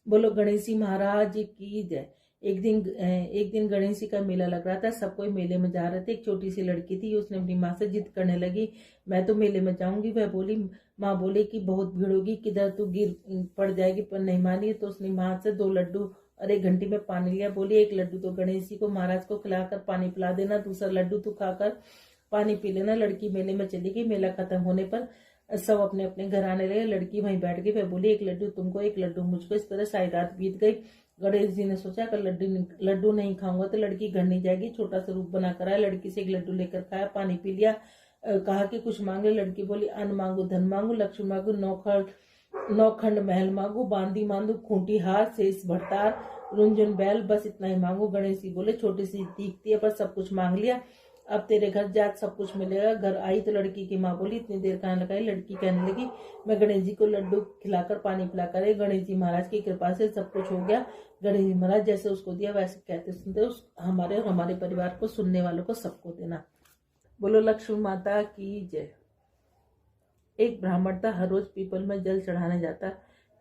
बोलो गणेश जी महाराज की जय। एक दिन गणेश जी का मेला लग रहा था, सब कोई मेले में जा रहे थे। एक छोटी सी लड़की थी, उसने अपनी माँ से जिद करने लगी, मैं तो मेले में जाऊंगी। वह बोली, माँ बोले कि बहुत भीड़ होगी, किधर तू गिर पड़ जाएगी, पर नहीं मानी। तो उसने माँ से 2 लड्डू और 1 घंटी में पानी लिया। बोली, 1 लड्डू तो गणेश जी को महाराज को खिलाकर पानी पिला देना, दूसरा लड्डू तू खाकर पानी पी लेना। लड़की मेले में चली गई। मेला खत्म होने पर सब अपने अपने घर आने लगे। लड़की वहीं बैठ गई। वह बोली, 1 लड्डू तुमको, 1 लड्डू मुझको। इस तरह सारी रात बीत गई। गणेश जी ने सोचा कि लड्डू नहीं खाऊंगा तो लड़की घर नहीं जाएगी। छोटा सा रूप बनाकर आया, लड़की से 1 लड्डू लेकर खाया, पानी पी लिया। कहा कि कुछ मांग ले। लड़की बोली, अन्न मांगू, धन मांगू, लक्ष्मी मांगू, नौखंड महल मांगू, बांदी मांगू, खूंटी हार, शेष भरतार, रुंझुन बैल, बस इतना ही मांगू। गणेश जी बोले, छोटी सी दिखती है पर सब कुछ मांग लिया, अब तेरे घर जात सब कुछ मिलेगा। घर आई तो लड़की की माँ बोली, इतनी देर कहाँ लगाई। लड़की कहने लगी, मैं गणेश जी को लड्डू खिलाकर पानी पिलाकर गणेश जी महाराज की कृपा से सब कुछ हो गया। गणेश जी महाराज जैसे उसको दिया वैसे कहते सुनते उस हमारे और हमारे परिवार को, सुनने वालों को, सबको देना। बोलो लक्ष्मी माता की जय। एक ब्राह्मण था, हर रोज पीपल में जल चढ़ाने जाता।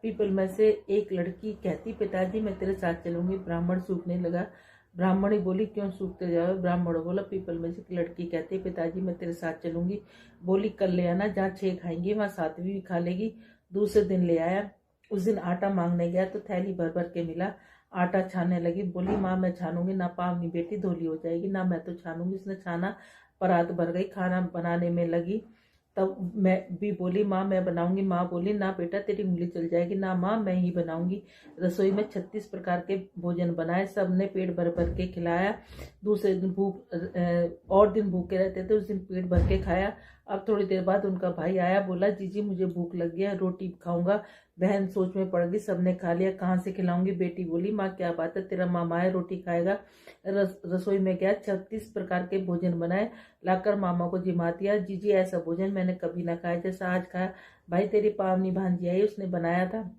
पीपल में से एक लड़की कहती, पिताजी मैं तेरे साथ चलूंगी। ब्राह्मण सूखने लगा। ब्राह्मणी बोली, क्यों सूखते जाओ। ब्राह्मण बोला, पीपल में से एक लड़की कहती, पिताजी मैं तेरे साथ चलूंगी। बोली, कल ले आना, जहाँ 6 खाएंगे वहां 7वीं भी खा लेगी। दूसरे दिन ले आया। उस दिन आटा मांगने गया तो थैली भर भर के मिला। आटा छानने लगी। बोली, माँ मैं छानूंगी ना, पावनी बेटी धोली हो जाएगी ना, मैं तो छानूंगी। उसने छाना, परात भर गई। खाना बनाने में लगी तब मैं भी बोली, माँ मैं बनाऊंगी। माँ बोली, ना बेटा तेरी उंगली चल जाएगी। ना माँ मैं ही बनाऊंगी। रसोई में 36 प्रकार के भोजन बनाए, सबने पेट भर भर के खिलाया। दूसरे दिन और दिन भूखे रहते थे, उस दिन पेट भर के खाया। अब थोड़ी देर बाद उनका भाई आया, बोला, जीजी मुझे भूख लग गया, रोटी खाऊंगा। बहन सोच में पड़ गई, सबने खा लिया, कहाँ से खिलाऊंगी। बेटी बोली, माँ क्या बात है, तेरा मामा है, रोटी खाएगा। रसोई में गया, 36 प्रकार के भोजन बनाए, लाकर मामा को जिमा दिया। जीजी ऐसा भोजन मैंने कभी ना खाया जैसा आज खाया। भाई तेरी पावनी भांजी आई, उसने बनाया था।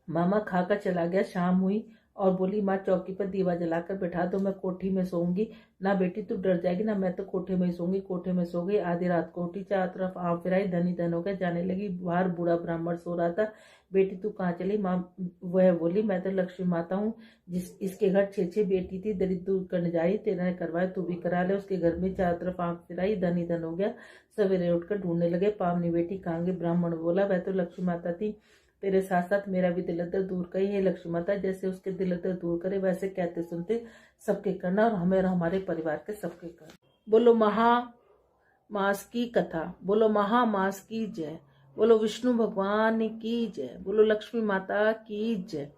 मामा खाकर चला गया। शाम हुई और बोली, माँ चौकी पर दीवा जलाकर बैठा दो, मैं कोठी में सोऊंगी। ना बेटी तू डर जाएगी ना, मैं तो कोठे में ही सोऊंगी। कोठे में सो गई। आधी रात को उठी, चारों तरफ आँख फिराई, धनी धन हो गया, जाने लगी। बाहर बूढ़ा ब्राह्मण सो रहा था। बेटी तू कहाँ चली। माँ वह बोली, मैं तो लक्ष्मी माता हूँ, इसके घर 6 बेटी थी, दरिद्र दूर करने जा रही, तेरा ने करवाया तू भी करा ले। उसके घर में चारों तरफ आँख फिराई, धनी धन हो गया। सवेरे उठकर ढूंढने लगे, पावनी बेटी कहाँ गई। ब्राह्मण बोला, वह तो लक्ष्मी माता थी, तेरे साथ साथ मेरा भी दिल दर्द दूर करी है। लक्ष्मी माता जैसे उसके दिल दर्द दूर करे, वैसे कहते सुनते सबके करना और हमें और हमारे परिवार के सबके करना। बोलो महामास की कथा। बोलो महामास की जय। बोलो विष्णु भगवान की जय। बोलो लक्ष्मी माता की जय।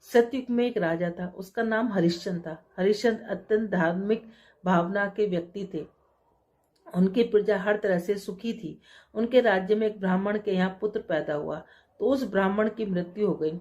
सतयुग में एक राजा था, उसका नाम हरिश्चंद्र था। हरिश्चंद्र अत्यंत धार्मिक भावना के व्यक्ति थे। उनकी प्रजा हर तरह से सुखी थी। उनके राज्य में एक ब्राह्मण के यहाँ पुत्र पैदा हुआ तो उस ब्राह्मण की मृत्यु हो गई।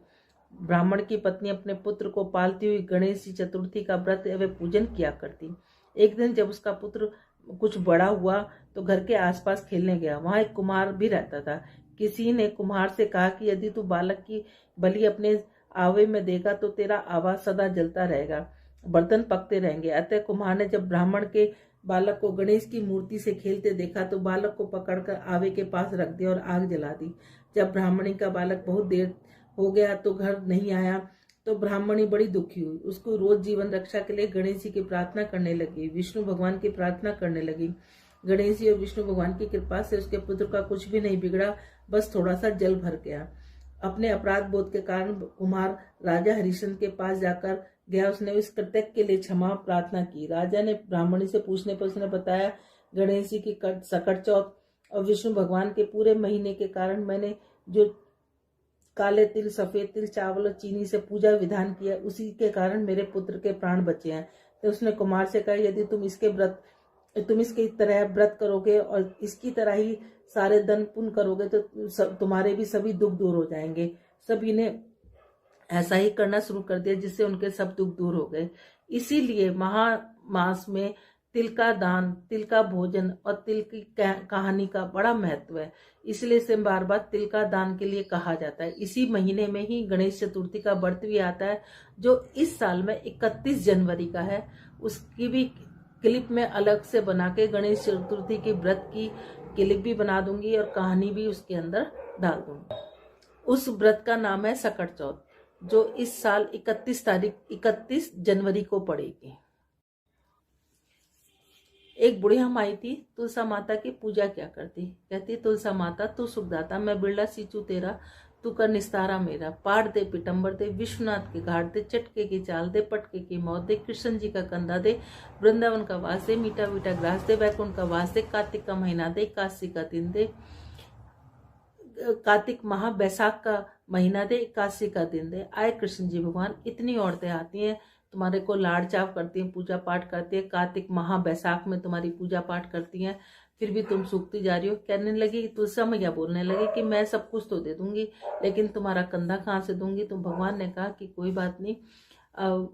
ब्राह्मण की पत्नी अपने पुत्र को पालती हुई गणेश चतुर्थी का व्रत एवं पूजन किया करती। एक दिन जब उसका पुत्र कुछ बड़ा हुआ तो घर के आसपास खेलने गया। वहां एक कुम्हार भी रहता था। किसी ने कुम्हार से कहा कि यदि तू बालक की बलि अपने आवे में देगा तो तेरा आवा सदा जलता रहेगा, बर्तन पकते रहेंगे। अतः कुम्हार ने जब ब्राह्मण के बालक को गणेश की मूर्ति से खेलते देखा तो बालक को पकड़कर आवे के पास रख दिया और आग जला दी। जब ब्राह्मणी का बालक बहुत देर हो गया तो घर नहीं आया तो ब्राह्मणी बड़ी दुखी हुई। उसको रोज जीवन रक्षा के लिए गणेश जी की प्रार्थना करने लगी, विष्णु भगवान की प्रार्थना करने लगी। गणेश जी और विष्णु भगवान की कृपा से उसके पुत्र का कुछ भी नहीं बिगड़ा, बस थोड़ा सा जल भर गया। अपने अपराध बोध के कारण कुमार राजा हरिश्चंद्र के पास जाकर गया। उसने इस कृत्य के लिए क्षमा प्रार्थना की। राजा ने ब्राह्मणी से पूछने पर उसने बताया, गणेश जी की सकट चौथ और विष्णु भगवान के पूरे महीने के कारण मैंने जो काले तिल, सफेद तिल, चावल और चीनी से पूजा विधान किया, उसी के कारण मेरे पुत्र के प्राण बचे हैं। तो उसने कुमार से कहा, यदि तुम इसके तरह व्रत करोगे और इसकी तरह ही सारे दान पुण्य करोगे तो तुम्हारे भी सभी दुख दूर हो जाएंगे। सभी ने ऐसा ही करना शुरू कर दिया, जिससे उनके सब दुख दूर हो गए। इसीलिए महामास में तिल का दान, तिल का भोजन और तिल की कहानी का बड़ा महत्व है। इसलिए इसे बार बार तिल का दान के लिए कहा जाता है। इसी महीने में ही गणेश चतुर्थी का व्रत भी आता है, जो इस साल में 31 जनवरी का है। उसकी भी क्लिप में अलग से बना के गणेश चतुर्थी के व्रत की क्लिप भी बना दूंगी और कहानी भी उसके अंदर डाल दूंगी। उस व्रत का नाम है सकट चौथ। जो इस साल 31 जनवरी को पड़ेगी। एक बुढ़िया माई थी, तुलसा माता की पूजा क्या करती, कहती तुलसा माता तू सुखदाता, मैं बिरला सींचू तेरा, तू कर निस्तारा मेरा, पाट दे पिटंबर दे, विश्वनाथ के घाट दे, चटके की चाल दे, पटके की मौत दे, कृष्ण जी का कंधा दे, वृंदावन का वास दे, मीठा मीठा ग्रास दे, वैकुंठ का वास दे, कार्तिक का महीना दे, एकादशी का दिन दे, कार्तिक माह बैसाख का महीना दे, एकादशी का दिन दे। आए कृष्ण जी भगवान, इतनी औरतें आती हैं तुम्हारे को लाड़ चाव करती हैं, पूजा पाठ करती है, कार्तिक माह बैसाख में तुम्हारी पूजा पाठ करती हैं, फिर भी तुम सूखती जा रही हो। कहने लगी तुलसा मैया बोलने लगी कि मैं सब कुछ तो दे दूंगी, लेकिन तुम्हारा कंधा कहाँ से दूंगी। तो भगवान ने कहा कि कोई बात नहीं।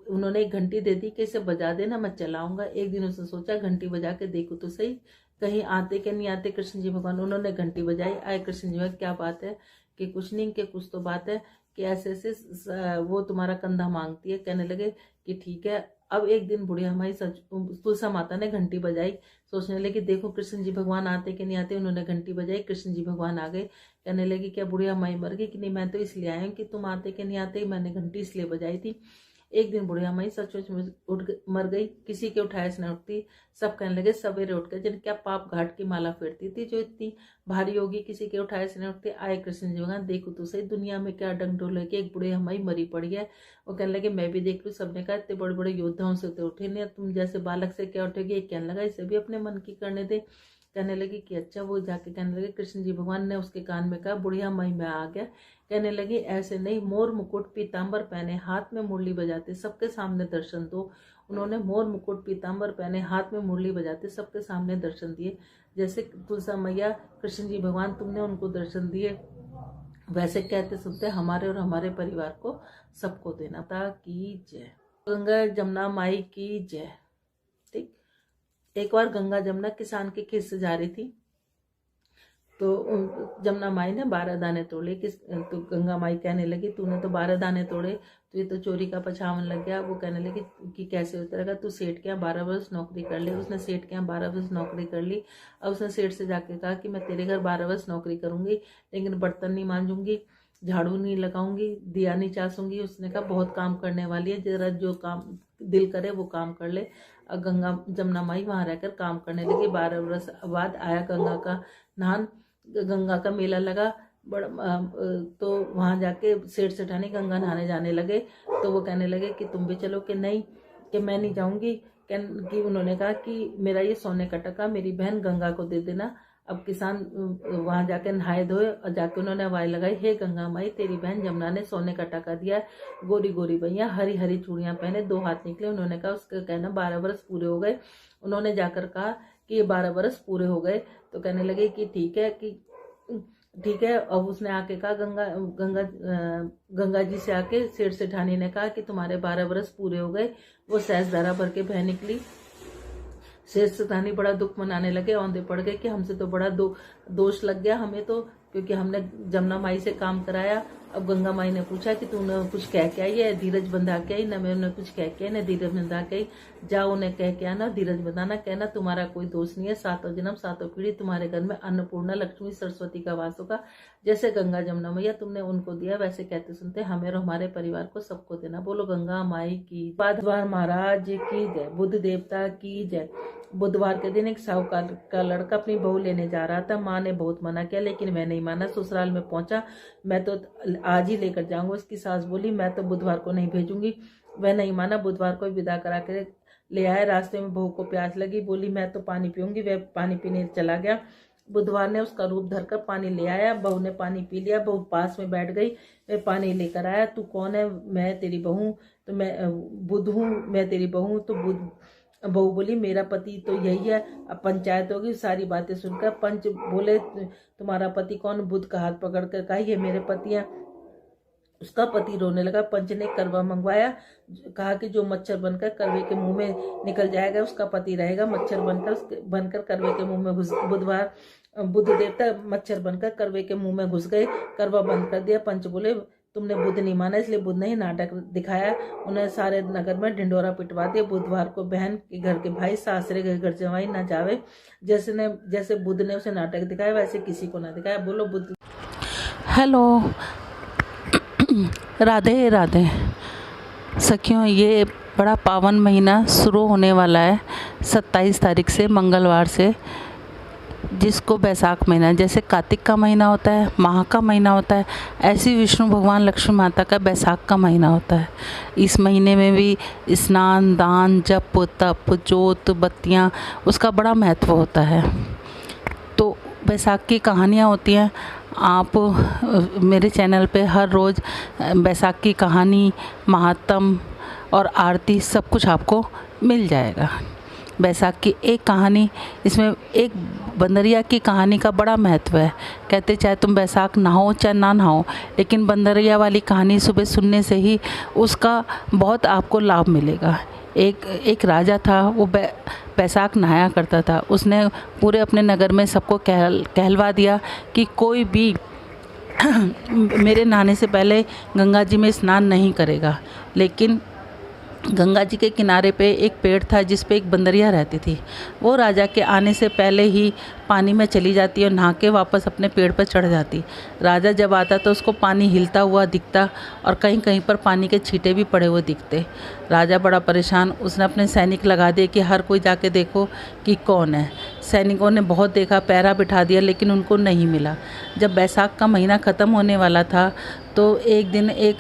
उन्होंने एक घंटी दे दी कि इसे बजा देना, मैं चलाऊंगा। एक दिन उसने सोचा घंटी बजा के देखो तो सही, कहीं आते कि नहीं आते कृष्ण जी भगवान। उन्होंने घंटी बजाई, आए कृष्ण जी भगवान, क्या बात है कि कुछ नहीं, कि कुछ तो बात है कि ऐसे ऐसे वो तुम्हारा कंधा मांगती है। कहने लगे कि ठीक है। अब एक दिन बुढ़िया माई तुलसा माता ने घंटी बजाई, सोचने लगी देखो कृष्ण जी भगवान आते कि नहीं आते। उन्होंने घंटी बजाई, कृष्ण जी भगवान आ गए। कहने लगी क्या बुढ़िया माई मर गई कि नहीं, मैं तो इसलिए आया हूँ कि तुम आते कि नहीं आते, मैंने घंटी इसलिए बजाई थी। एक दिन बुढ़िया माई सचमुच में मर गई, किसी के उठाए से न उठती। सब कहने लगे सवेरे उठ गए, जिन क्या पाप घाट की माला फेरती थी जो इतनी भारी होगी, किसी के उठाए से न उठती। आए कृष्ण जी भगवान, देखो तो सही दुनिया में क्या डंडोल है कि एक बुढ़िया माई मरी पड़ी है। वो कहने लगे मैं भी देख लूँ। सबने कहा इतने बड़े बड़े योद्धाओं से तो उठे नहीं, तुम जैसे बालक से क्या उठेगी। एक कहने लगा इसे भी अपने मन की करने दे। कहने लगी कि अच्छा। वो जाके कहने लगे कृष्ण जी भगवान ने उसके कान में कहा बुढ़िया माई मैं आ गया। कहने लगी ऐसे नहीं, मोर मुकुट पीताम्बर पहने, हाथ में मुरली बजाते, सबके सामने दर्शन दो। उन्होंने मोर मुकुट पीताम्बर पहने, हाथ में मुरली बजाते, सबके सामने दर्शन दिए। जैसे तुलसा मैया कृष्ण जी भगवान तुमने उनको दर्शन दिए, वैसे कहते सुनते हमारे और हमारे परिवार को सबको देना। माता की जय। गंगा जमुना माई की जय। ठीक। एक बार गंगा जमुना किसान के खेत से जा रही थी, तो जमुना माई ने 12 दाने तोड़े। तो गंगा माई कहने लगी तूने तो 12 दाने तोड़े, तो ये तो चोरी का पछावन लग गया। वो कहने लगी कि कैसे होता रहेगा, तू सेठ के यहाँ 12 वर्ष नौकरी कर ले। उसने सेठ के यहाँ 12 वर्ष नौकरी कर ली। अब उसने सेठ से जाके कहा कि मैं तेरे घर 12 वर्ष नौकरी करूंगी, लेकिन बर्तन नहीं मांजूंगी, झाड़ू नहीं लगाऊंगी, दिया नहीं चासूंगी। उसने कहा बहुत काम करने वाली है, जरा जो काम दिल करे वो काम कर ले। अब गंगा जमुना माई वहां रहकर काम करने लगी। 12 वर्ष बाद आया गंगा का नहान, गंगा का मेला लगा बड़ा। तो वहां जाके सेठ सेठानी गंगा नहाने जाने लगे। तो वो कहने लगे कि तुम भी चलो, कि नहीं कि मैं नहीं जाऊंगी। कि उन्होंने कहा कि मेरा ये सोने का टका मेरी बहन गंगा को दे देना। अब किसान वहां जाके नहाए धोए और जाके उन्होंने आवाज लगाई, हे गंगा माई तेरी बहन जमुना ने सोने का टका दिया, गोरी गोरी भैया हरी हरी चूड़ियां पहने, 2 हाथ निकले। उन्होंने कहा उसका कहना 12 वर्ष पूरे हो गए। उन्होंने जाकर कहा कि ये 12 वर्ष पूरे हो गए। तो कहने लगे कि ठीक है, कि ठीक है। अब उसने आके कहा गंगा जी से आके सेठ सेठानी ने कहा कि तुम्हारे 12 वर्ष पूरे हो गए। वो सहज धारा भर के बह निकली। सेठ सेठानी बड़ा दुख मनाने लगे, औंधे पड़ गए कि हमसे तो बड़ा दोष लग गया हमें तो, क्योंकि हमने जमुना माई से काम कराया। अब गंगा माई ने पूछा कि तूने कुछ कह के आई है, धीरज बंधा के आई ना, मैं उन्हें कुछ कह के आई ना धीरज बंधा के आई। जाओ उन्हें कह के आना, धीरज बंधाना, कहना तुम्हारा कोई दोष नहीं है, 7 जन्म 7 पीढ़ी तुम्हारे घर में अन्नपूर्णा लक्ष्मी सरस्वती का वास होगा। जैसे गंगा जमुना मैया तुमने उनको दिया, वैसे कहते सुनते हमें और हमारे परिवार को सबको देना। बोलो गंगा माई की। बुधवार महाराज की जय, बुद्ध देवता की जय। बुधवार के दिन एक साहूकार का लड़का अपनी बहू लेने जा रहा था। माँ ने बहुत मना किया, लेकिन मैं नहीं माना। ससुराल में पहुंचा, मैं तो आज ही लेकर जाऊंगा। उसकी सास बोली मैं तो बुधवार को नहीं भेजूंगी। वह नहीं माना, बुधवार को विदा करा के ले आया। रास्ते में बहू को प्यास लगी, बोली मैं तो पानी पीऊंगी। वह पानी पीने चला गया। बुधवार ने उसका रूप धरकर पानी ले आया। बहू ने पानी पी लिया। बहू पास में बैठ गई, वह पानी लेकर आया। तू कौन है? मैं तेरी बहू। तो मैं बुध हूँ, मैं तेरी बहू। तो बहू बोली मेरा पति तो यही है। अब पंचायत होगी। सारी बातें सुनकर पंच बोले तुम्हारा पति कौन? बुध का हाथ पकड़ कर कहा ये मेरे पति हैं। उसका पति रोने लगा। पंच ने करवा मंगवाया, कहा कि जो मच्छर बनकर करवे के मुंह में निकल जाएगा उसका पति रहेगा। मच्छर बनकर करवे के मुंह में घुस। बुधवार बुध देवता मच्छर बनकर करवे के मुंह में घुस गए, करवा बंद कर दिया। पंच बोले तुमने बुध नहीं माना, इसलिए बुध ने ही नाटक दिखाया। उन्हें सारे नगर में ढिंडोरा पिटवा दिया। बुधवार को बहन के घर के भाई सासरे के घर जवाई ना जावे। जैसे बुध ने उसे नाटक दिखाया, वैसे किसी को ना दिखाया। बोलो बुध। हेलो राधे राधे सखियों, ये बड़ा पावन महीना शुरू होने वाला है 27 तारीख से, मंगलवार से, जिसको बैसाख महीना, जैसे कार्तिक का महीना होता है, माह का महीना होता है, ऐसे विष्णु भगवान लक्ष्मी माता का बैसाख का महीना होता है। इस महीने में भी स्नान, दान, जप, तप, जोत, बत्तियाँ, उसका बड़ा महत्व होता है। तो बैसाख की कहानियाँ होती हैं। आप मेरे चैनल पे हर रोज़ बैसाख की कहानी, महात्म और आरती सब कुछ आपको मिल जाएगा। बैसाख की एक कहानी, इसमें एक बंदरिया की कहानी का बड़ा महत्व है। कहते चाहे तुम बैसाख नहाओ चाहे ना नहाओ, लेकिन बंदरिया वाली कहानी सुबह सुनने से ही उसका बहुत आपको लाभ मिलेगा। एक राजा था, वो बैसाख नहाया करता था। उसने पूरे अपने नगर में सबको कहलवा दिया कि कोई भी मेरे नहाने से पहले गंगा जी में स्नान नहीं करेगा। लेकिन गंगा जी के किनारे पे एक पेड़ था जिस पे एक बंदरिया रहती थी। वो राजा के आने से पहले ही पानी में चली जाती और नहा के वापस अपने पेड़ पर चढ़ जाती। राजा जब आता तो उसको पानी हिलता हुआ दिखता और कहीं कहीं पर पानी के छींटे भी पड़े हुए दिखते। राजा बड़ा परेशान, उसने अपने सैनिक लगा दिए कि हर कोई जाके देखो कि कौन है। सैनिकों ने बहुत देखा, पहरा बिठा दिया, लेकिन उनको नहीं मिला। जब बैसाख का महीना ख़त्म होने वाला था तो एक दिन एक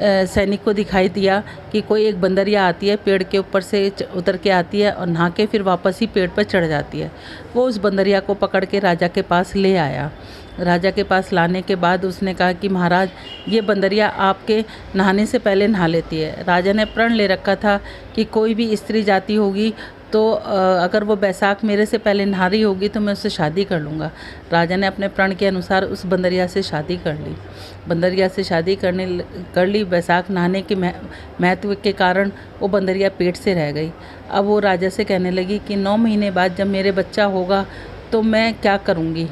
सैनिक को दिखाई दिया कि कोई एक बंदरिया आती है, पेड़ के ऊपर से उतर के आती है और नहा के फिर वापस ही पेड़ पर चढ़ जाती है। वो उस बंदरिया को पकड़ के राजा के पास ले आया। राजा के पास लाने के बाद उसने कहा कि महाराज, ये बंदरिया आपके नहाने से पहले नहा लेती है। राजा ने प्रण ले रखा था कि कोई भी स्त्री जाति होगी तो अगर वो बैसाख मेरे से पहले नहा रही होगी तो मैं उससे शादी कर लूँगा। राजा ने अपने प्रण के अनुसार उस बंदरिया से शादी कर ली। बंदरिया से शादी कर ली। बैसाख नहाने के महत्व के कारण वो बंदरिया पेट से रह गई। अब वो राजा से कहने लगी कि 9 महीने बाद जब मेरे बच्चा होगा तो मैं क्या करूँगी,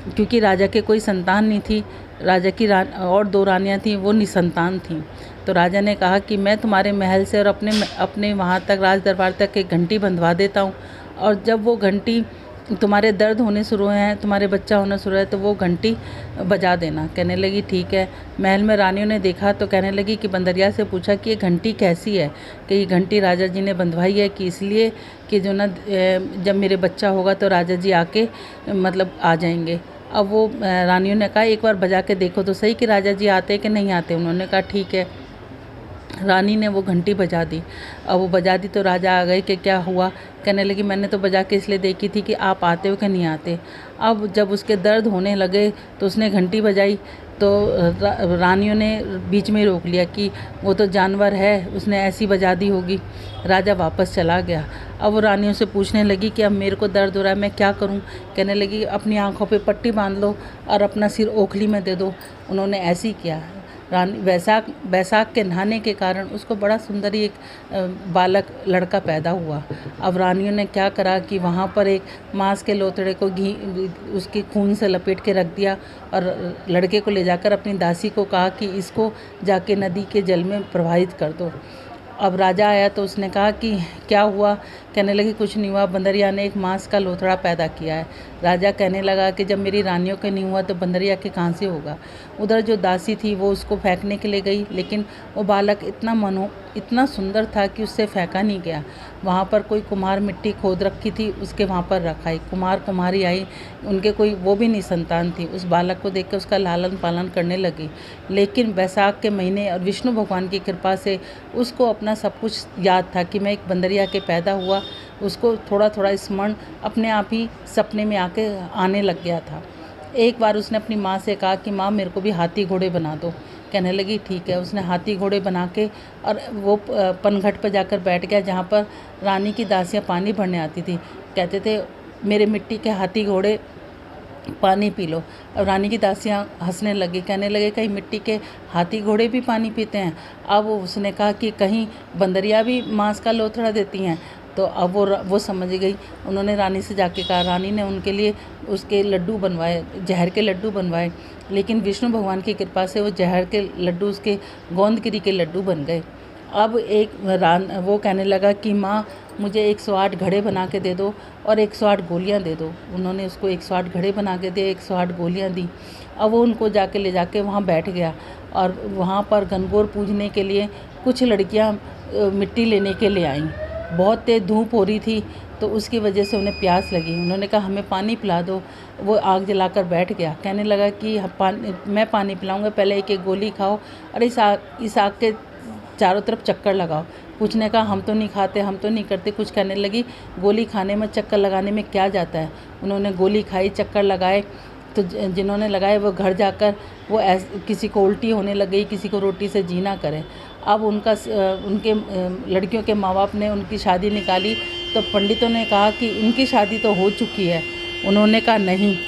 क्योंकि राजा के कोई संतान नहीं थी। राजा की और 2 रानियाँ थीं, वो निसंतान थीं। तो राजा ने कहा कि मैं तुम्हारे महल से और अपने वहाँ तक, राज दरबार तक एक घंटी बंधवा देता हूँ, और जब वो घंटी तुम्हारे दर्द होने शुरू हैं, तुम्हारे बच्चा होना शुरू है, तो वो घंटी बजा देना। कहने लगी ठीक है। महल में रानियों ने देखा तो कहने लगी कि बंदरिया से पूछा कि ये घंटी कैसी है, कि ये घंटी राजा जी ने बंधवाई है कि इसलिए कि जो ना जब मेरे बच्चा होगा तो राजा जी आके मतलब आ जाएंगे। अब वो रानियों ने कहा एक बार बजा के देखो तो सही कि राजा जी आते कि नहीं आते। उन्होंने कहा ठीक है। रानी ने वो घंटी बजा दी। अब वो बजा दी तो राजा आ गए कि क्या हुआ। कहने लगी मैंने तो बजा के इसलिए देखी थी कि आप आते हो कि नहीं आते। अब जब उसके दर्द होने लगे तो उसने घंटी बजाई तो रानियों ने बीच में रोक लिया कि वो तो जानवर है, उसने ऐसी बजा दी होगी। राजा वापस चला गया। अब वो रानियों से पूछने लगी कि अब मेरे को दर्द हो रहा है, मैं क्या करूं। कहने लगी अपनी आंखों पे पट्टी बांध लो और अपना सिर ओखली में दे दो। उन्होंने ऐसे ही किया। बैसाख के नहाने के कारण उसको बड़ा सुंदर एक बालक लड़का पैदा हुआ। अब रानियों ने क्या करा कि वहाँ पर एक मांस के लोथड़े को घी उसके खून से लपेट के रख दिया और लड़के को ले जाकर अपनी दासी को कहा कि इसको जाके नदी के जल में प्रवाहित कर दो। अब राजा आया तो उसने कहा कि क्या हुआ। कहने लगी कुछ नहीं हुआ, बंदरिया ने एक मांस का लोथड़ा पैदा किया है। राजा कहने लगा कि जब मेरी रानियों के नहीं हुआ तो बंदरिया के कहाँ से होगा। उधर जो दासी थी वो उसको फेंकने के लिए गई, लेकिन वो बालक इतना सुंदर था कि उससे फेंका नहीं गया। वहाँ पर कोई कुम्हार मिट्टी खोद रखी थी, उसके वहाँ पर रखाई। कुम्हार कुम्हारी आई, उनके कोई वो भी नहीं संतान थी। उस बालक को देख कर उसका लालन पालन करने लगी। लेकिन बैसाख के महीने और विष्णु भगवान की कृपा से उसको अपना सब कुछ याद था कि मैं एक बंदरिया के पैदा हुआ। उसको थोड़ा थोड़ा स्मरण अपने आप ही सपने में आने लग गया था। एक बार उसने अपनी माँ से कहा कि माँ मेरे को भी हाथी घोड़े बना दो। कहने लगी ठीक है। उसने हाथी घोड़े बना के और वो पनघट पर जाकर बैठ गया जहाँ पर रानी की दासियाँ पानी भरने आती थी। कहते थे मेरे मिट्टी के हाथी घोड़े पानी पी लो। और रानी की दासियाँ हंसने लगी, कहने लगे कहीं मिट्टी के हाथी घोड़े भी पानी पीते हैं। अब उसने कहा कि कहीं बंदरिया भी मांस का लोथड़ा देती हैं। तो अब वो समझ गई। उन्होंने रानी से जाके कहा। रानी ने उनके लिए उसके लड्डू बनवाए, जहर के लड्डू बनवाए। लेकिन विष्णु भगवान की कृपा से वो जहर के लड्डू उसके गोंदगिरी के लड्डू बन गए। अब वो कहने लगा कि माँ मुझे 108 घड़े बना के दे दो और 108 गोलियां दे दो। उन्होंने उसको 108 घड़े बना के दिए, 108 गोलियां दी। अब वो उनको ले जाके वहाँ बैठ गया। और वहाँ पर गणगौर पूजने के लिए कुछ लड़कियाँ मिट्टी लेने के लिए आईं। बहुत तेज़ धूप हो रही थी, तो उसकी वजह से उन्हें प्यास लगी। उन्होंने कहा हमें पानी पिला दो। वो आग जलाकर बैठ गया, कहने लगा कि मैं पानी पिलाऊंगा, पहले एक एक गोली खाओ और इस आग के चारों तरफ चक्कर लगाओ। कुछ ने कहा हम तो नहीं खाते, हम तो नहीं करते। कुछ कहने लगी गोली खाने में, चक्कर लगाने में क्या जाता है। उन्होंने गोली खाई, चक्कर लगाए, तो जिन्होंने लगाए वो घर जाकर वो किसी को उल्टी होने लग गई, किसी को रोटी से जीना करे। अब उनके लड़कियों के माँ बाप ने उनकी शादी निकाली, तो पंडितों ने कहा कि इनकी शादी तो हो चुकी है। उन्होंने कहा नहीं।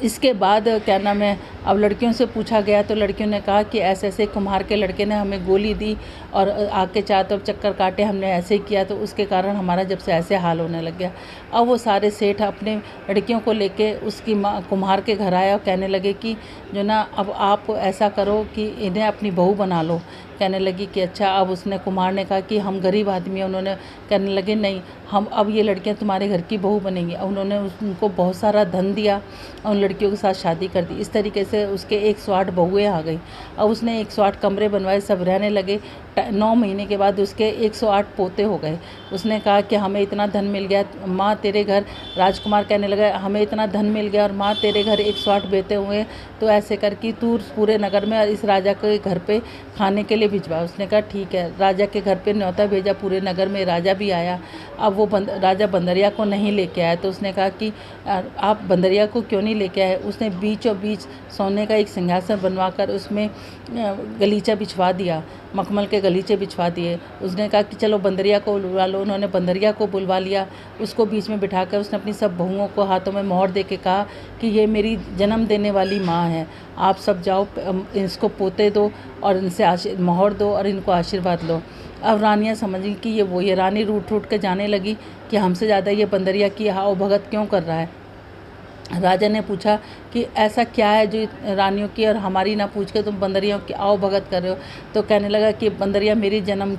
इसके बाद क्या नाम है, अब लड़कियों से पूछा गया तो लड़कियों ने कहा कि ऐसे ऐसे कुम्हार के लड़के ने हमें गोली दी और आग के चारों तरफ चक्कर काटे, हमने ऐसे ही किया, तो उसके कारण हमारा जब से ऐसे हाल होने लग गया। अब वो सारे सेठ अपने लड़कियों को लेके उसकी माँ कुम्हार के घर आया और कहने लगे कि जो ना अब आप ऐसा करो कि इन्हें अपनी बहू बना लो। कहने लगी कि अच्छा। अब उसने कुम्हार ने कहा कि हम गरीब आदमी हैं। उन्होंने कहने लगे नहीं, हम अब ये लड़कियां तुम्हारे घर की बहू बनेंगी। और उन्होंने उनको बहुत सारा धन दिया और उन लड़कियों के साथ शादी कर दी। इस तरीके से उसके 108 बहुएँ आ गई। अब उसने 108 कमरे बनवाए, सब रहने लगे। 9 महीने के बाद उसके 108 पोते हो गए। उसने कहा कि हमें इतना धन मिल गया माँ तेरे घर। राजकुमार कहने लगा हमें इतना धन मिल गया और माँ तेरे घर 108 बेटे हुए, तो ऐसे कर कि तू पूरे नगर में इस राजा के घर पे खाने के लिए भिजवा। उसने कहा ठीक है। राजा के घर पे न्योता भेजा, पूरे नगर में राजा भी आया। अब वो राजा बंदरिया को नहीं लेके आया, तो उसने कहा कि आप बंदरिया को क्यों नहीं लेके आए। उसने बीचों बीच सोने का एक सिंहासन बनवाकर उसमें गलीचा बिछवा दिया, मखमल के गलीचे बिछवा दिए। उसने कहा कि चलो बंदरिया को बुलवा लो। उन्होंने बंदरिया को बुलवा लिया। उसको बीच में बिठाकर उसने अपनी सब बहुओं को हाथों में मोहर दे के कहा कि ये मेरी जन्म देने वाली माँ है, आप सब जाओ इसको पोते दो और इनसे मोहर दो और इनको आशीर्वाद लो। अब रानियाँ समझ गई कि ये वो ये रानी रूठ के जाने लगी कि हमसे ज़्यादा ये बंदरिया की आओ भगत क्यों कर रहा है। राजा ने पूछा कि ऐसा क्या है जो रानियों की और हमारी ना पूछ के तुम बंदरियों की आओ भगत कर रहे हो। तो कहने लगा कि बंदरिया मेरी जन्म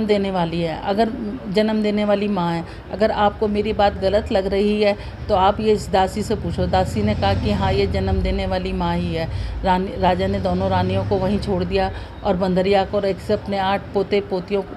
देने वाली है, अगर जन्म देने वाली माँ है। अगर आपको मेरी बात गलत लग रही है तो आप ये इस दासी से पूछो। दासी ने कहा कि हाँ ये जन्म देने वाली माँ ही है। राजा ने दोनों रानियों को वहीं छोड़ दिया और बंदरिया को एक से अपने 8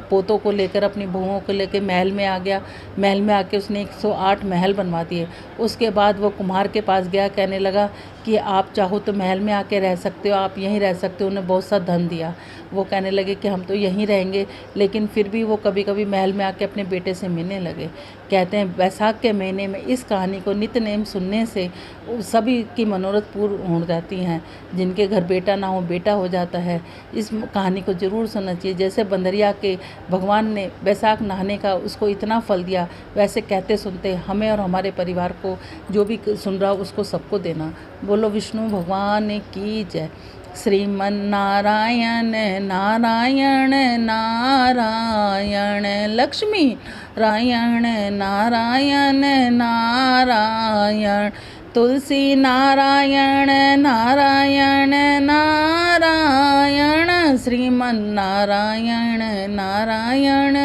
पोतों को लेकर अपनी बहुओं को लेकर महल में आ गया। महल में आके उसने 108 महल बनवा दिए। उसके बाद वो कुम्हार के पास गया, कहने लगा कि आप चाहो तो महल में आके रह सकते हो, आप यहीं रह सकते हो। उन्हें बहुत सा धन दिया। वो कहने लगे कि हम तो यहीं रहेंगे, लेकिन फिर भी वो कभी कभी महल में आके अपने बेटे से मिलने लगे। कहते हैं बैसाख के महीने में इस कहानी को नित्य नेम सुनने से सभी की मनोरथ पूर्ण हो जाती हैं। जिनके घर बेटा ना हो बेटा हो जाता है। इस कहानी को ज़रूर सुनना चाहिए। जैसे बंदरिया के भगवान ने बैसाख नहाने का उसको इतना फल दिया, वैसे कहते सुनते हमें और हमारे परिवार को, जो भी सुन रहा हो उसको सबको देना। बोलो विष्णु भगवान की जय। श्रीमन नारायण नारायण नारायण लक्ष्मी नारायण नारायण नारायण तुलसी नारायण नारायण नारायण श्रीमन नारायण नारायण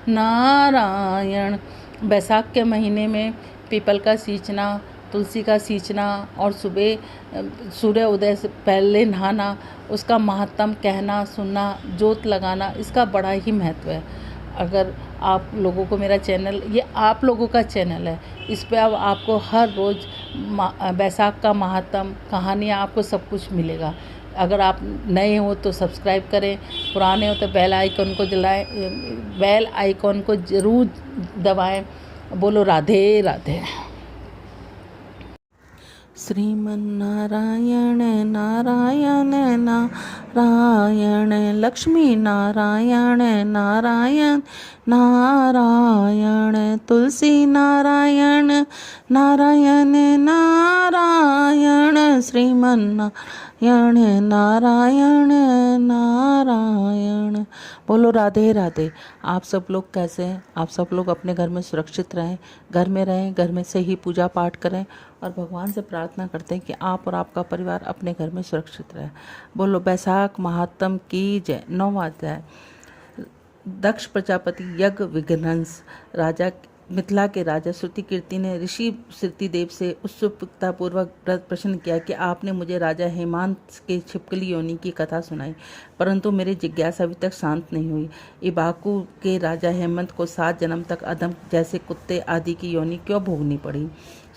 नारायण। बैसाख के महीने में पीपल का सींचना, तुलसी का सींचना और सुबह सूर्य उदय से पहले नहाना, उसका महत्तम कहना सुनना, जोत लगाना, इसका बड़ा ही महत्व है। अगर आप लोगों को मेरा चैनल, ये आप लोगों का चैनल है, इस पे अब आपको हर रोज़ बैसाख का महत्तम, कहानियाँ, आपको सब कुछ मिलेगा। अगर आप नए हो तो सब्सक्राइब करें, पुराने हो तो बेल आइकॉन को ज़रूर दबाएं। बोलो राधे राधे। श्रीमन नारायण नारायण नारायण लक्ष्मी नारायण नारायण नारायण तुलसी नारायण नारायण नारायण श्रीमन नारायण नारायण नारायण। बोलो राधे राधे। आप सब लोग कैसे हैं? आप सब लोग अपने घर में सुरक्षित रहें, घर में रहें, घर में से ही पूजा पाठ करें और भगवान से प्रार्थना करते हैं कि आप और आपका परिवार अपने घर में सुरक्षित रहे। बोलो बैसाख महात्म की जय। 9वां अध्याय। दक्ष प्रजापति यज्ञ विघ्नंस। राजा मिथिला के राजा श्रुतिकीर्ति ने ऋषि श्रुतिदेव से उत्सुकतापूर्वक प्रश्न किया कि आपने मुझे राजा हेमंत के छिपकली योनि की कथा सुनाई, परंतु मेरी जिज्ञासा अभी तक शांत नहीं हुई। इबाकू के राजा हेमंत को 7 जन्म तक अधम जैसे कुत्ते आदि की योनि क्यों भोगनी पड़ी?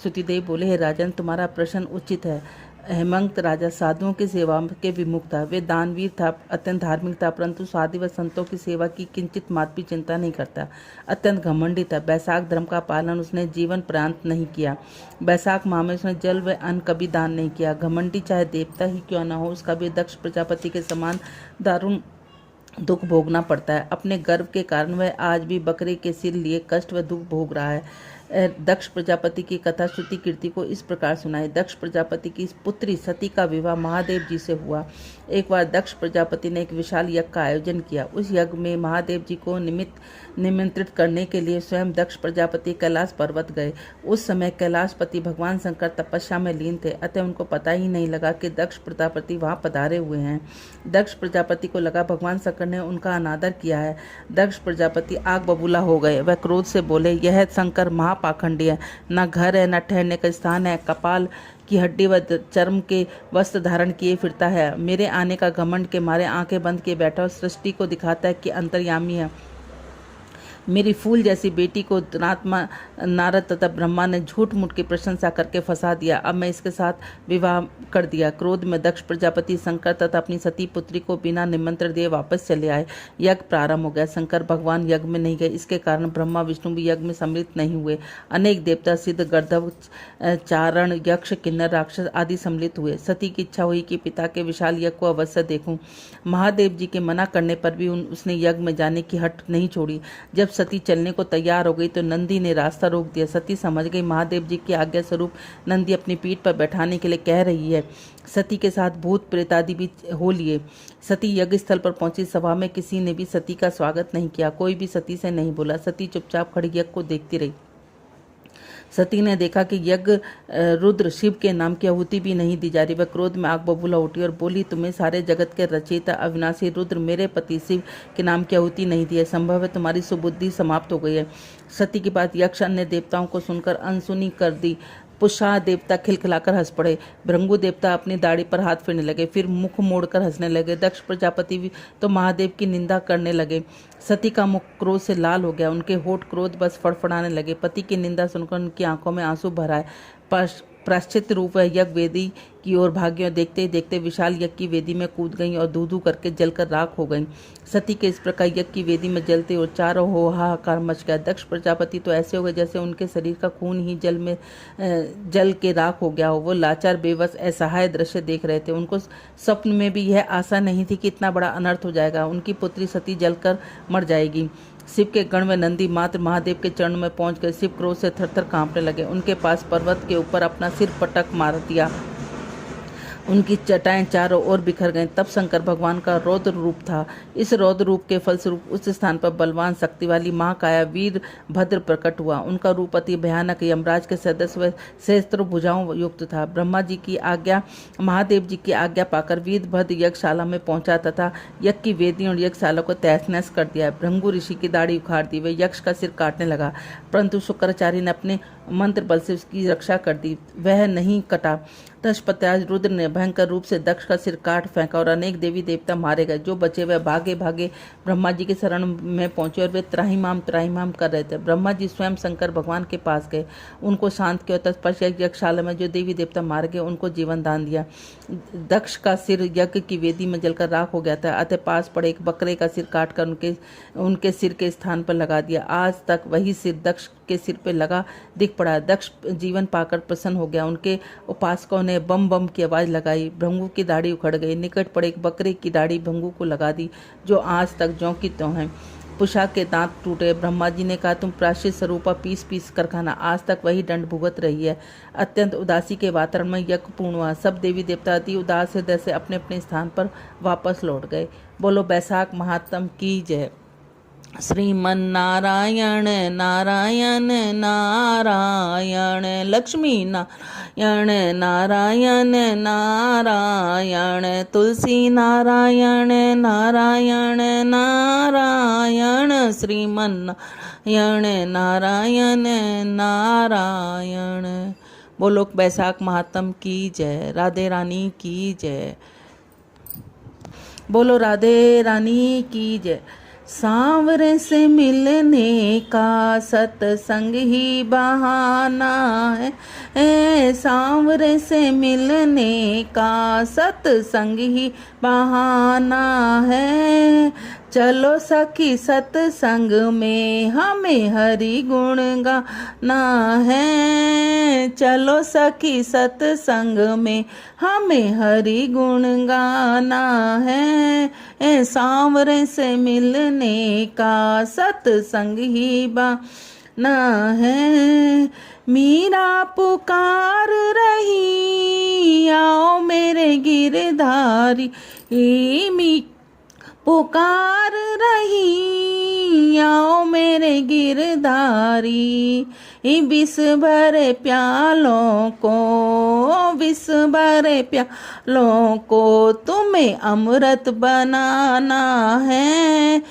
श्रुतिदेव बोले, हे राजन, तुम्हारा प्रश्न उचित है। हेमंत राजा साधुओं की सेवा के विमुख था। वे दानवीर था, अत्यंत धार्मिक था, परंतु साधु व संतों की सेवा की किंचित मात्र भी चिंता नहीं करता। अत्यंत घमंडी था। बैसाख धर्म का पालन उसने जीवन पर्यंत नहीं किया। बैसाख माह में उसने जल व अन्न कभी दान नहीं किया। घमंडी चाहे देवता ही क्यों न हो, उसका भी दक्ष प्रजापति के समान दारुण दुख भोगना पड़ता है। अपने गर्व के कारण वह आज भी बकरे के सिर लिए कष्ट व दुख भोग रहा है। दक्ष प्रजापति की कथा श्रुतिकीर्ति को इस प्रकार सुनाई। दक्ष प्रजापति की पुत्री सती का विवाह महादेव जी से हुआ। एक बार दक्ष प्रजापति ने एक विशाल यज्ञ का आयोजन किया। उस यज्ञ में महादेव जी को निमंत्रित करने के लिए स्वयं दक्ष प्रजापति कैलाश पर्वत गए। उस समय कैलाशपति भगवान शंकर तपस्या में लीन थे, अतः उनको पता ही नहीं लगा कि दक्ष प्रजापति वहाँ पधारे हुए हैं। दक्ष प्रजापति को लगा भगवान शंकर ने उनका अनादर किया है। दक्ष प्रजापति आग बबूला हो गए। वह क्रोध से बोले, यह शंकर महापाखंडी है, न घर है, न ठहरने का स्थान है, कपाल की हड्डी व चर्म के वस्त्र धारण किए फिरता है। मेरे आने का घमंड के मारे आंखें बंद किए बैठा और सृष्टि को दिखाता है कि अंतर्यामी है। मेरी फूल जैसी बेटी को नारद तथा ब्रह्मा ने झूठ मूठ की प्रशंसा करके फंसा दिया। अब मैं इसके साथ विवाह कर दिया। क्रोध में दक्ष प्रजापति शंकर तथा अपनी सती पुत्री को बिना निमंत्रण दिए वापस चले आए। यज्ञ प्रारंभ हो गया। शंकर भगवान यज्ञ में नहीं गए, इसके कारण ब्रह्मा विष्णु भी यज्ञ में सम्मिलित नहीं हुए। अनेक देवता, सिद्ध, गर्दभ, चारण, यक्ष, किन्नर, राक्षस आदि सम्मिलित हुए। सती की इच्छा हुई कि पिता के विशाल यज्ञ को अवश्य देखूं। महादेव जी के मना करने पर भी उसने यज्ञ में जाने की हट नहीं छोड़ी। जब सती चलने को तैयार हो गई तो नंदी ने रास्ता रोक दिया। सती समझ गई महादेव जी की आज्ञा स्वरूप नंदी अपनी पीठ पर बैठाने के लिए कह रही है। सती के साथ भूत प्रेत आदि भी हो लिए। सती यज्ञ स्थल पर पहुंची। सभा में किसी ने भी सती का स्वागत नहीं किया। कोई भी सती से नहीं बोला। सती चुपचाप खड़ी यज्ञ को देखती रही। सती ने देखा कि यज्ञ रुद्र शिव के नाम की आहुति भी नहीं दी जा रही। वह क्रोध में आग बबूला उठी और बोली, तुम्हें सारे जगत के रचयिता अविनाशी रुद्र मेरे पति शिव के नाम की आहुति नहीं दी है। संभव है तुम्हारी सुबुद्धि समाप्त हो गई है। सती की बात यक्ष अन्य देवताओं को सुनकर अनसुनी कर दी। पुषा देवता खिलखिलाकर हंस पड़े। भृंगु देवता अपनी दाढ़ी पर हाथ फेरने लगे, फिर मुख मोड़कर हंसने लगे। दक्ष प्रजापति भी तो महादेव की निंदा करने लगे। सती का मुख क्रोध से लाल हो गया। उनके होठ क्रोध बस फड़फड़ाने लगे। पति की निंदा सुनकर उनकी आंखों में आंसू भर आए। प्राश्चित रूप वह यज्ञ वेदी की ओर भागी और देखते ही देखते विशाल यज्ञ की वेदी में कूद गईं और धू धू करके जलकर राख हो गईं। सती के इस प्रकार यज्ञ की वेदी में जलते और चारों हो हाहाकार मच गया। दक्ष प्रजापति तो ऐसे हो गए जैसे उनके शरीर का खून ही जल के राख हो गया हो। वो लाचार, बेबस, असहाय दृश्य देख रहे थे। उनको स्वप्न में भी यह आशा नहीं थी कि इतना बड़ा अनर्थ हो जाएगा। उनकी पुत्री सती जलकर मर जाएगी। शिव के गण में नंदी मात्र महादेव के चरण में पहुंच गए। शिव क्रोध से थरथर कांपने लगे। उनके पास पर्वत के ऊपर अपना सिर पटक मार दिया। उनकी चटाएं चारों ओर बिखर गईं। तब शंकर भगवान का रौद्र रूप था। इस रौद्र रूप के फलस्वरूप उस स्थान पर बलवान शक्ति वाली महाकाया वीर भद्र प्रकट हुआ। उनका रूप अति भयानक, यमराज के सदस्य व सहस्त्रों भुजाओं युक्त था। ब्रह्मा जी की आज्ञा, महादेव जी की आज्ञा पाकर वीरभद्र यज्ञशाला में पहुंचा तथा यज्ञ की वेदी और यज्ञशाला को तहस नहस कर दिया। भृंगु ऋषि की दाढ़ी उखाड़ दी। वे यक्ष का सिर काटने लगा, परंतु शुक्राचार्य ने अपने मंत्र बल से उसकी रक्षा कर दी। वह नहीं कटा। तत्पश्चात रुद्र ने भयंकर रूप से दक्ष का सिर काट फेंका और अनेक देवी देवता मारे गए। जो बचे वह भागे भागे ब्रह्मा जी के शरण में पहुंचे और वे त्राहिमाम कर रहे थे। ब्रह्मा जी स्वयं शंकर भगवान के पास गए, उनको शांत किया। तत्पश्चात यज्ञशाला में जो देवी देवता मारे गए उनको जीवन दान दिया। दक्ष का सिर यज्ञ की वेदी में जलकर राख हो गया था। अतः पास पड़े एक बकरे का सिर काटकर उनके सिर के स्थान पर लगा दिया। आज तक वही सिर दक्ष के सिर पे लगा दिख पड़ा। दक्ष जीवन पाकर प्रसन्न हो गया। उनके उपासकों ने बम बम की आवाज लगाई। भृंगु की दाढ़ी उखड़ गई। निकट पड़े एक बकरे की दाढ़ी भृंगु को लगा दी, जो आज तक ज्यों की त्यों है। पुषा के दांत टूटे। ब्रह्मा जी ने कहा, तुम प्राश्चित स्वरूपा पीस पीस कर खाना। आज तक वही दंड भुगत रही है। अत्यंत उदासी के वातावरण में यज्ञ पूर्ण हुआ। सब देवी देवता अति उदास हृदय से अपने अपने स्थान पर वापस लौट गए। बोलो बैसाख महात्म की जय। श्रीमन नारायण नारायण नारायण, लक्ष्मी नारायण नारायण नारायण, तुलसी नारायण नारायण नारायण, श्रीमन नारायण नारायण। बोलो बैसाख महात्म की जय, राधे रानी की जय। बोलो राधे रानी की जय। सांवरे से मिलने का सत्संग ही बहाना है, सांवरे से मिलने का सत्संग ही बहाना है। चलो सखी सत्संग में हमें हरि गुण गाना है, चलो सखी सत्संग में हमें हरि गुण गाना है। सांवरे से मिलने का सत्संग ही बहाना है। मीरा पुकार रही आओ मेरे गिरधारी, पुकार रही आओ मेरे गिरधारी। विष भरे प्यालों को, विष भरे प्यालों को तुम्हें अमृत बनाना है।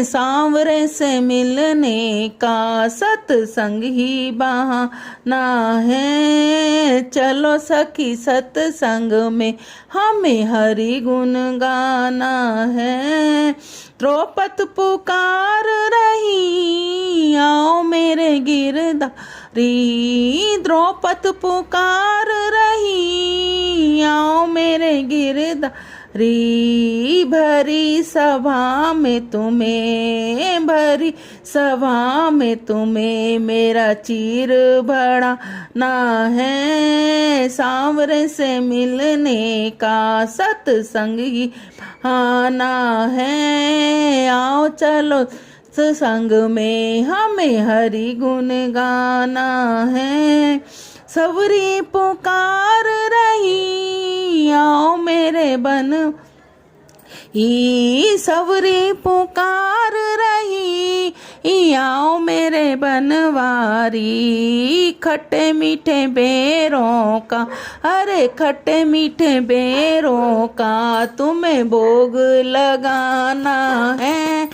सांवरे से मिलने का सत्संग ही बहाना है। चलो सखी सत्संग में हमें हरि गुण गाना है। द्रौपद पुकार रही आओ मेरे गिरधारी, द्रौपद पुकार रही आओ मेरे गिरधारी। भरी सभा में तुम्हें, भरी सभा में तुम्हें मेरा चीर बढ़ाना है। सांवरे से मिलने का सत्संग ही बहाना है। आओ चलो सत्संग में हमें हरि गुण गाना है। सवरी पुकार रही आओ मेरे बन, सवरी पुकार रही आओ मेरे बनवारी। खट्टे मीठे बेरों का, अरे खट्टे मीठे बेरों का तुम्हें भोग लगाना है।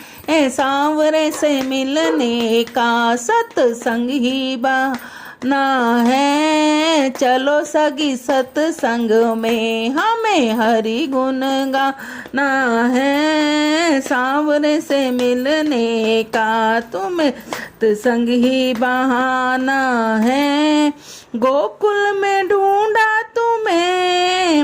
सांवरे से मिलने का सत्संग ही बहाना है। चलो सगी सत्संग में हमें हरि गुण गाना है। सांवरे से मिलने का तुम्हें सत्संग ही बहाना है। गोकुल में ढूंढा तुम्हें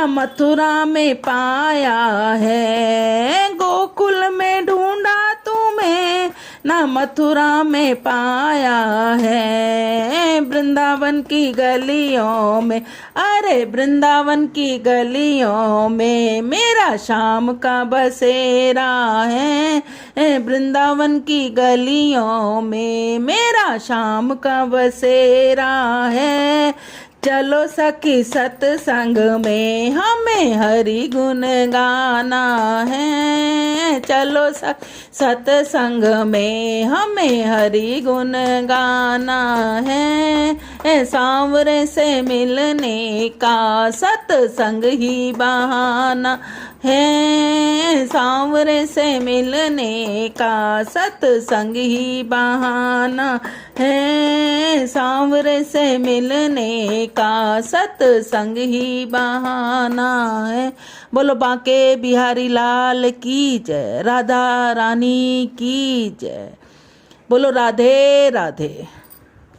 मथुरा में पाया है। गोकुल में ढूंढा तुम्हें ना मथुरा में पाया है। वृंदावन की गलियों में, अरे वृंदावन की गलियों में मेरा शाम का बसेरा है। वृंदावन की गलियों में मेरा शाम का बसेरा है। चलो सखी सत्संग में हमें हरि गुण गाना है। चलो सत्संग में हमें हरि गुण गाना है। सांवरे से मिलने का सत्संग ही बहाना है। सांवरे से मिलने का सत्संग ही बहाना है। सांवरे से मिलने का सत्संग ही बहाना है। बोलो बांके बिहारी लाल की जय, राधा रानी की जय। बोलो राधे राधे।